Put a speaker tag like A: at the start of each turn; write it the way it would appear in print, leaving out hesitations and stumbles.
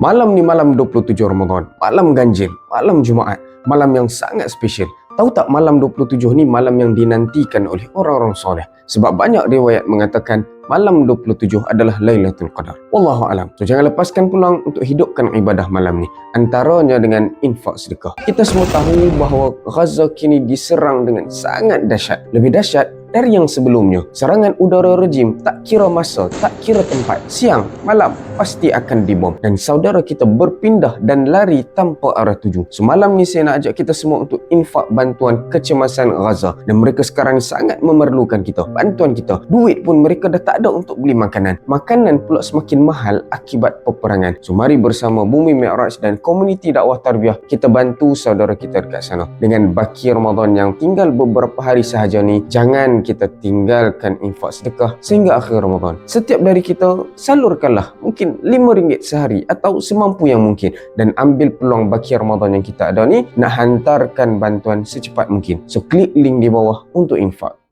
A: Malam ni malam 27 Ramadan, malam ganjil, malam Jumaat, malam yang sangat spesial. Tahu tak malam 27 ni malam yang dinantikan oleh orang-orang soleh. Sebab banyak riwayat mengatakan malam 27 adalah Lailatul Qadar. Wallahu alam. So jangan lepaskan peluang untuk hidupkan ibadah malam ni. Antaranya dengan infak sedekah. Kita semua tahu bahawa Gaza kini diserang dengan sangat dahsyat. Lebih dahsyat dari yang sebelumnya. Serangan udara rejim tak kira masa, tak kira tempat. Siang, malam, pasti akan dibom. Dan saudara kita berpindah dan lari tanpa arah tuju. Semalam ni saya nak ajak kita semua untuk infak bantuan kecemasan Gaza. Dan mereka sekarang sangat memerlukan kita. Bantuan kita. Duit pun mereka dah tak ada untuk beli makanan. Makanan pula semakin mahal akibat peperangan. So mari bersama Bumi Mi'raj dan komuniti dakwah tarbiyah kita bantu saudara kita dekat sana. Dengan baki Ramadan yang tinggal beberapa hari sahaja ni, jangan kita tinggalkan infak sedekah sehingga akhir Ramadan. Setiap dari kita salurkanlah mungkin RM5 sehari atau semampu yang mungkin dan ambil peluang baki Ramadan yang kita ada ni nak hantarkan bantuan secepat mungkin. So klik link di bawah untuk infak.